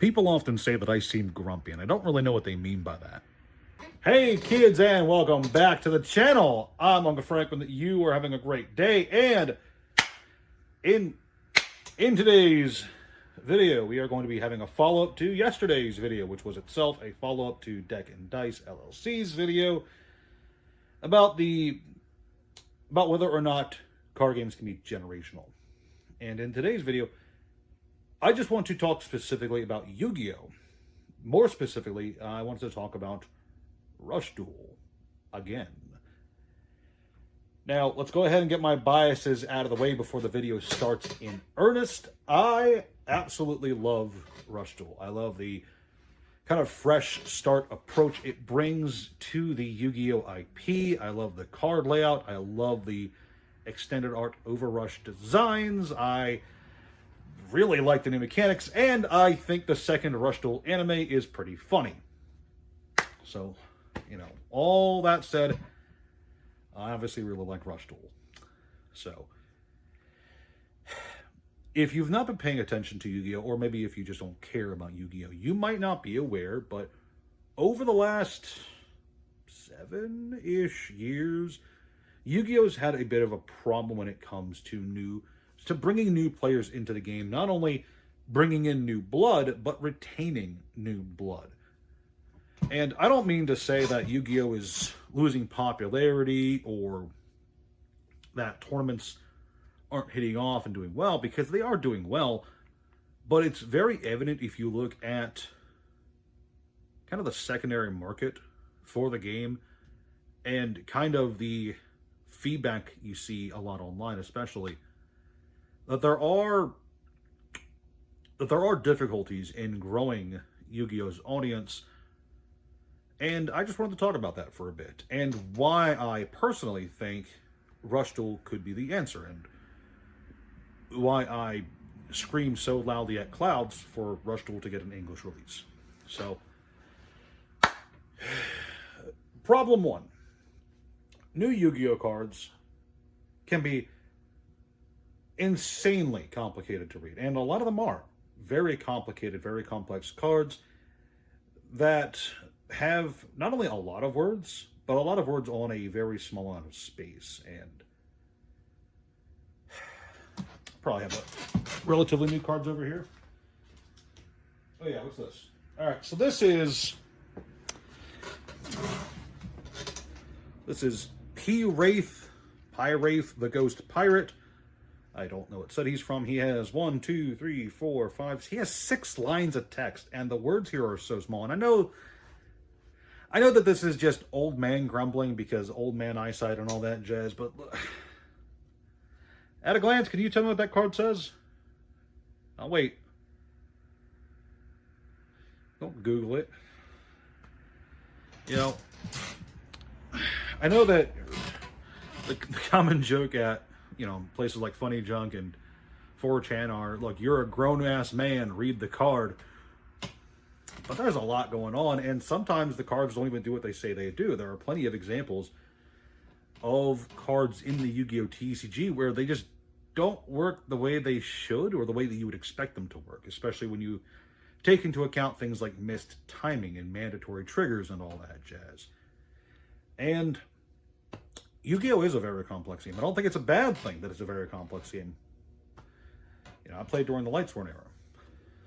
People often say that I seem grumpy, and I don't really know what they mean by that. Hey kids, and welcome back to the channel. I'm Uncle Frank, and you are having a great day. And in today's video, we are going to be having a follow-up to yesterday's video, which was itself a follow-up to Deck and Dice LLC's video about whether or not card games can be generational. And in today's video, I just want to talk specifically about Yu-Gi-Oh! More specifically, I wanted to talk about Rush Duel again. Now, let's go ahead and get my biases out of the way before the video starts in earnest. I absolutely love Rush Duel. I love the kind of fresh start approach it brings to the Yu-Gi-Oh! IP. I love the card layout. I love the extended art over Rush designs. I really like the new mechanics, and I think the second Rush Duel anime is pretty funny. So, all that said, I obviously really like Rush Duel. So, if you've not been paying attention to Yu-Gi-Oh!, or maybe if you just don't care about Yu-Gi-Oh!, you might not be aware, but over the last 7-ish years, Yu-Gi-Oh's had a bit of a problem when it comes to bringing new players into the game, not only bringing in new blood, but retaining new blood. And I don't mean to say that Yu-Gi-Oh! Is losing popularity or that tournaments aren't hitting off and doing well, because they are doing well, but it's very evident if you look at kind of the secondary market for the game and kind of the feedback you see a lot online, especially, that there are difficulties in growing Yu-Gi-Oh's audience, and I just wanted to talk about that for a bit, and why I personally think Rush Duel could be the answer, and why I scream so loudly at clouds for Rush Duel to get an English release. So, problem one. New Yu-Gi-Oh! Cards can be insanely complicated to read, and a lot of them are very complicated, very complex cards that have not only a lot of words, but a lot of words on a very small amount of space. And probably have relatively new cards over here. Oh yeah, what's this? All right, so this is P-Wraith, Pie-Wraith, the Ghost Pirate. I don't know what set he's from. He has 1, 2, 3, 4, 5. He has 6 lines of text, and the words here are so small. And I know that this is just old man grumbling because old man eyesight and all that jazz, but at a glance, can you tell me what that card says? I'll wait. Don't Google it. I know that the common joke at places like Funny Junk and 4chan are, look, you're a grown-ass man, read the card. But there's a lot going on, and sometimes the cards don't even do what they say they do. There are plenty of examples of cards in the Yu-Gi-Oh! TCG where they just don't work the way they should, or the way that you would expect them to work, especially when you take into account things like missed timing and mandatory triggers and all that jazz. And Yu-Gi-Oh! Is a very complex game. I don't think it's a bad thing that it's a very complex game. I played during the Lightsworn era,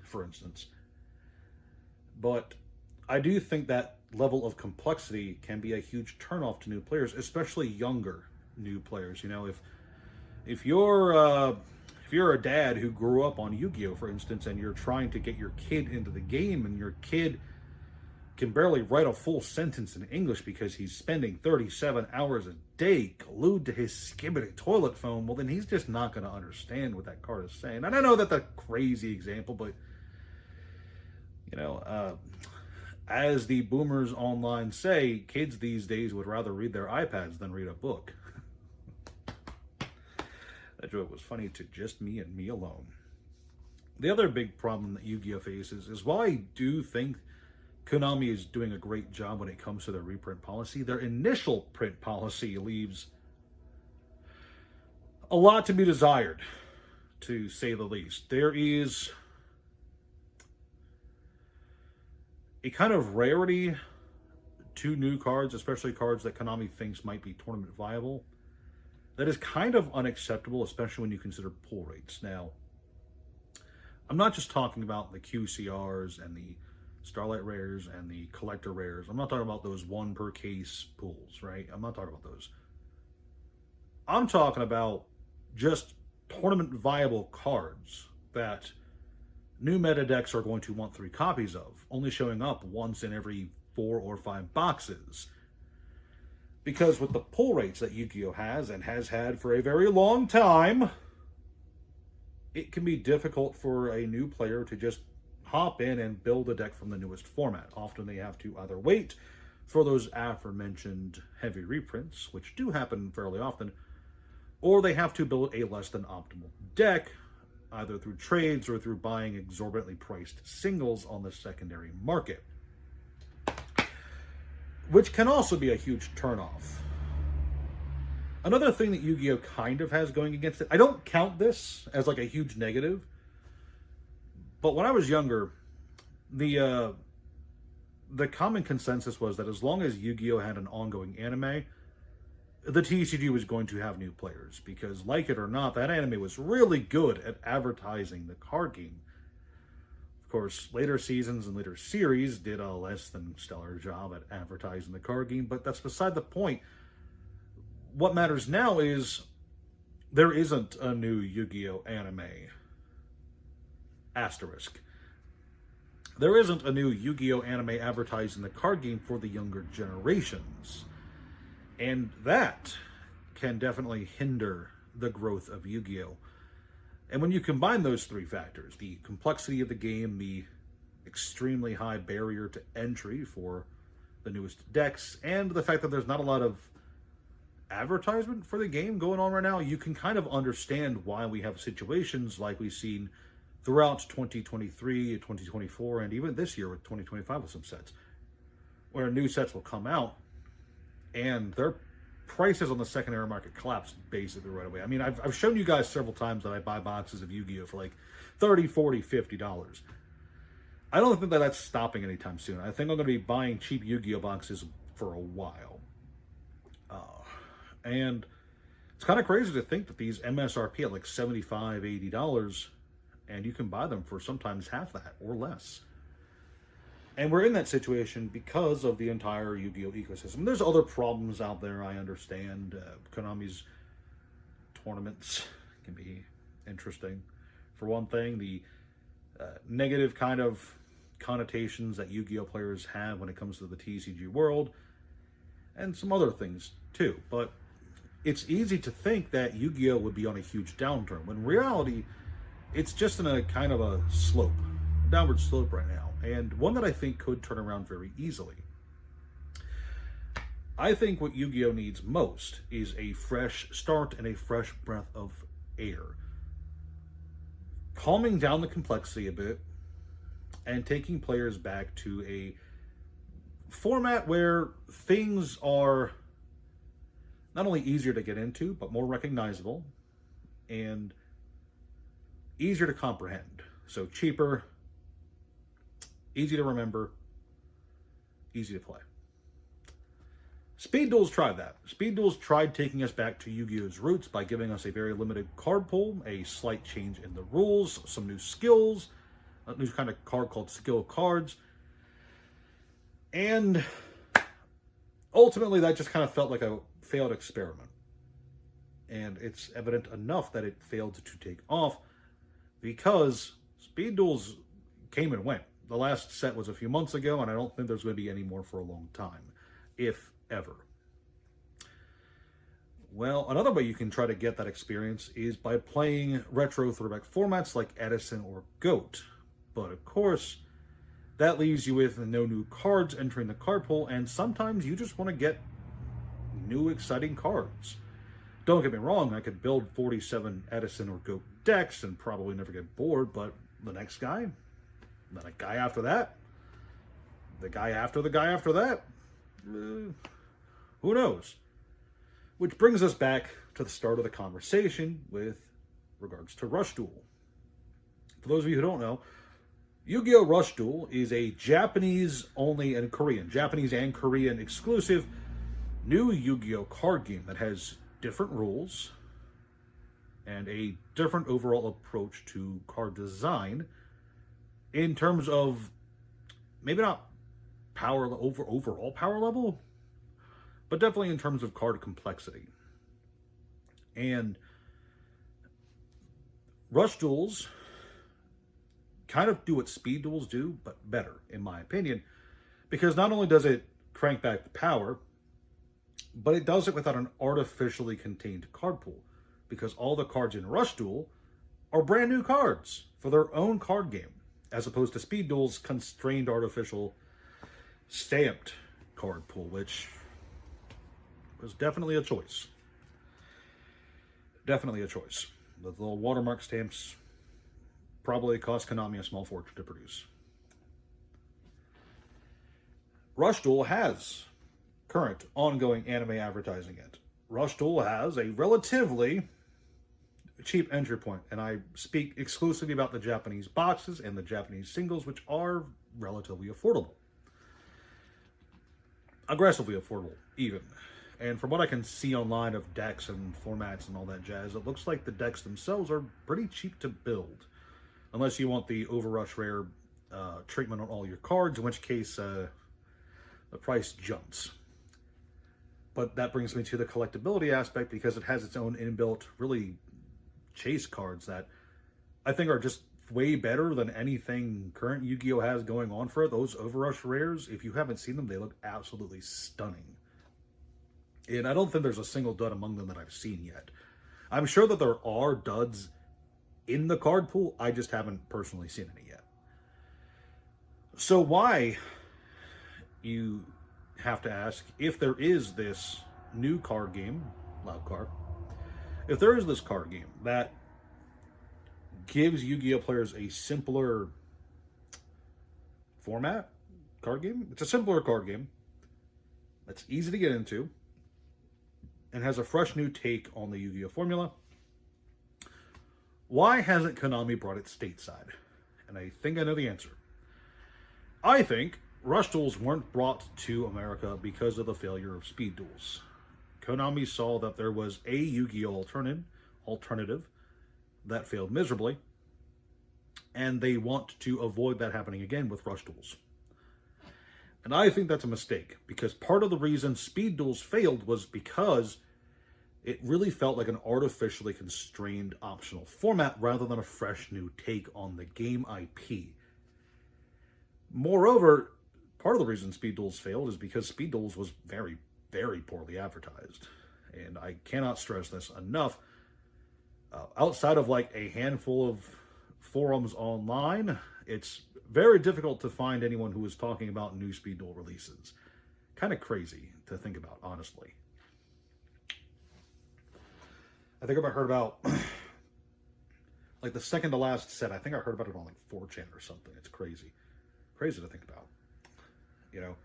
for instance. But I do think that level of complexity can be a huge turnoff to new players, especially younger new players. If you're a dad who grew up on Yu-Gi-Oh!, for instance, and you're trying to get your kid into the game, and your kid can barely write a full sentence in English because he's spending 37 hours a day glued to his skibbity toilet phone, well, then he's just not going to understand what that card is saying. And I know that's a crazy example, but, as the boomers online say, kids these days would rather read their iPads than read a book. That joke was funny to just me and me alone. The other big problem that Yu-Gi-Oh! Faces is, while I do think Konami is doing a great job when it comes to their reprint policy, their initial print policy leaves a lot to be desired, to say the least. There is a kind of rarity to new cards, especially cards that Konami thinks might be tournament viable, that is kind of unacceptable, especially when you consider pull rates. Now, I'm not just talking about the QCRs and the Starlight Rares and the Collector Rares. I'm not talking about those one per case pulls, right? I'm not talking about those. I'm talking about just tournament viable cards that new meta decks are going to want 3 copies of, only showing up once in every 4 or 5 boxes. Because with the pull rates that Yu-Gi-Oh! Has and has had for a very long time, it can be difficult for a new player to just hop in and build a deck from the newest format. Often they have to either wait for those aforementioned heavy reprints, which do happen fairly often, or they have to build a less than optimal deck, either through trades or through buying exorbitantly priced singles on the secondary market, which can also be a huge turnoff. Another thing that Yu-Gi-Oh! Kind of has going against it, I don't count this as like a huge negative, but when I was younger, the common consensus was that as long as Yu-Gi-Oh! Had an ongoing anime, the TCG was going to have new players, because like it or not, that anime was really good at advertising the card game. Of course, later seasons and later series did a less than stellar job at advertising the card game, but that's beside the point. What matters now is there isn't a new Yu-Gi-Oh! Anime. Asterisk. There isn't a new Yu-Gi-Oh! Anime advertising the card game for the younger generations. And that can definitely hinder the growth of Yu-Gi-Oh! And when you combine those 3 factors, the complexity of the game, the extremely high barrier to entry for the newest decks, and the fact that there's not a lot of advertisement for the game going on right now, you can kind of understand why we have situations like we've seen throughout 2023, 2024, and even this year with 2025 with some sets, where new sets will come out and their prices on the secondary market collapse basically right away. I mean, I've shown you guys several times that I buy boxes of Yu-Gi-Oh! For like $30, $40, $50. I don't think that that's stopping anytime soon. I think I'm going to be buying cheap Yu-Gi-Oh! Boxes for a while. And it's kind of crazy to think that these MSRP at like $75, $80, and you can buy them for sometimes half that or less. And we're in that situation because of the entire Yu-Gi-Oh! Ecosystem. There's other problems out there, I understand. Konami's tournaments can be interesting. For one thing, the negative kind of connotations that Yu-Gi-Oh! Players have when it comes to the TCG world, and some other things too. But it's easy to think that Yu-Gi-Oh! Would be on a huge downturn, when in reality, it's just in a kind of a slope, downward slope right now, and one that I think could turn around very easily. I think what Yu-Gi-Oh! Needs most is a fresh start and a fresh breath of air. Calming down the complexity a bit and taking players back to a format where things are not only easier to get into, but more recognizable and easier to comprehend. So cheaper, easy to remember, easy to play. Speed Duels tried that. Speed Duels tried taking us back to Yu-Gi-Oh's roots by giving us a very limited card pool, a slight change in the rules, some new skills, a new kind of card called skill cards. And ultimately that just kind of felt like a failed experiment. And it's evident enough that it failed to take off because Speed Duels came and went. The last set was a few months ago, and I don't think there's going to be any more for a long time, if ever. Well, another way you can try to get that experience is by playing retro throwback formats like Edison or GOAT. But of course, that leaves you with no new cards entering the card pool, and sometimes you just want to get new exciting cards. Don't get me wrong, I could build 47 Edison or GOAT decks and probably never get bored, but the next guy, then a guy after that, the guy after the guy after that, who knows? Which brings us back to the start of the conversation with regards to Rush Duel. For those of you who don't know, Yu-Gi-Oh! Rush Duel is a Japanese and Korean exclusive new Yu-Gi-Oh! Card game that has different rules and a different overall approach to card design in terms of maybe not overall power level, but definitely in terms of card complexity. And Rush Duels kind of do what speed duels do, but better, in my opinion, because not only does it crank back the power, but it does it without an artificially contained card pool, because all the cards in Rush Duel are brand new cards for their own card game, as opposed to Speed Duel's constrained artificial stamped card pool, which was definitely a choice. Definitely a choice. The little watermark stamps probably cost Konami a small fortune to produce. Rush Duel has current ongoing anime advertising it. Rush Duel has a relatively cheap entry point, and I speak exclusively about the Japanese boxes and the Japanese singles, which are relatively affordable. Aggressively affordable, even. And from what I can see online of decks and formats and all that jazz, it looks like the decks themselves are pretty cheap to build. Unless you want the Overrush Rare treatment on all your cards, in which case the price jumps. But that brings me to the collectability aspect, because it has its own inbuilt, really chase cards that I think are just way better than anything current Yu-Gi-Oh! Has going on for it. Those Overrush Rares, if you haven't seen them, they look absolutely stunning. And I don't think there's a single dud among them that I've seen yet. I'm sure that there are duds in the card pool, I just haven't personally seen any yet. So why, you have to ask, if there is this new card game, Loud Card, if there is this card game that gives Yu-Gi-Oh! Players a simpler format card game, it's a simpler card game that's easy to get into and has a fresh new take on the Yu-Gi-Oh! Formula, why hasn't Konami brought it stateside? And I think I know the answer. I think Rush Duels weren't brought to America because of the failure of Speed Duels. Konami saw that there was a Yu-Gi-Oh! alternative that failed miserably, and they want to avoid that happening again with Rush Duels. And I think that's a mistake, because part of the reason Speed Duels failed was because it really felt like an artificially constrained optional format rather than a fresh new take on the game IP. Moreover, part of the reason Speed Duels failed is because Speed Duels was very, very poorly advertised. And I cannot stress this enough. Outside of like a handful of forums online, it's very difficult to find anyone who is talking about new Speed Duel releases. Kind of crazy to think about, honestly. I think I heard about, like, the second to last set. I think I heard about it on, like, 4chan or something. It's crazy. Crazy to think about. You know,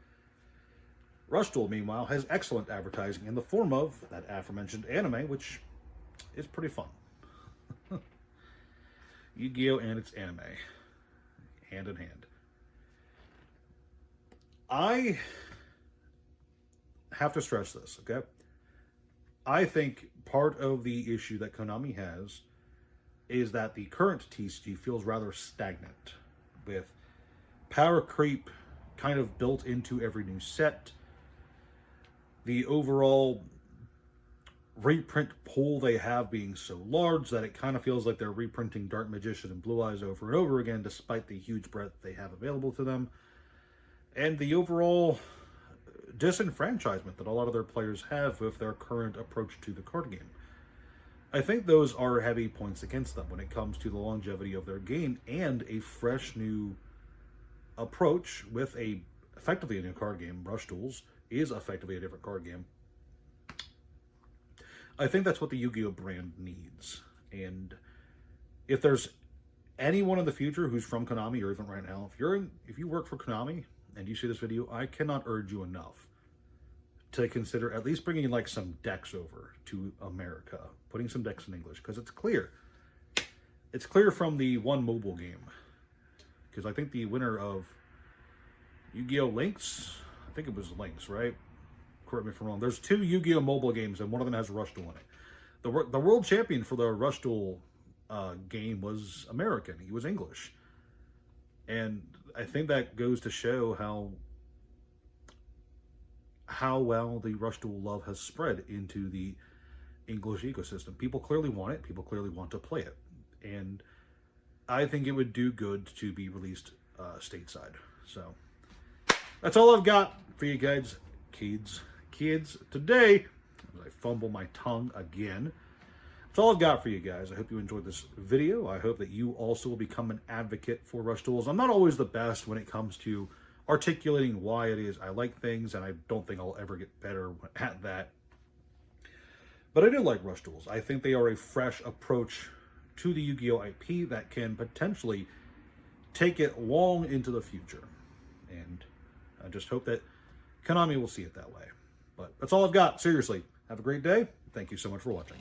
Rush Duel, meanwhile, has excellent advertising in the form of that aforementioned anime, which is pretty fun. Yu-Gi-Oh! And its anime. Hand in hand. I have to stress this, okay? I think part of the issue that Konami has is that the current TCG feels rather stagnant, with power creep kind of built into every new set. The overall reprint pool they have being so large that it kind of feels like they're reprinting Dark Magician and Blue Eyes over and over again, despite the huge breadth they have available to them. And the overall disenfranchisement that a lot of their players have with their current approach to the card game. I think those are heavy points against them when it comes to the longevity of their game, and a fresh new approach with effectively a new card game. Rush Duels is effectively a different card game. I think that's what the Yu-Gi-Oh! Brand needs. And if there's anyone in the future who's from Konami, or even right now, if you work for Konami and you see this video, I cannot urge you enough to consider at least bringing like some decks over to America, putting some decks in English, because it's clear from the one mobile game because I think the winner of Yu-Gi-Oh! Links, I think it was Links, right? Correct me if I'm wrong. There's 2 Yu-Gi-Oh! Mobile games, and one of them has a Rush Duel in it. The world champion for the Rush Duel game was American. He was English. And I think that goes to show how well the Rush Duel love has spread into the English ecosystem. People clearly want it. People clearly want to play it. And I think it would do good to be released stateside. So that's all I've got for you guys, kids today. As I fumble my tongue again. That's all I've got for you guys. I hope you enjoyed this video. I hope that you also will become an advocate for Rush Duels. I'm not always the best when it comes to articulating why it is I like things, and I don't think I'll ever get better at that. But I do like Rush Duels. I think they are a fresh approach to the Yu-Gi-Oh! IP that can potentially take it long into the future. And I just hope that Konami will see it that way. But that's all I've got. Seriously, have a great day. Thank you so much for watching.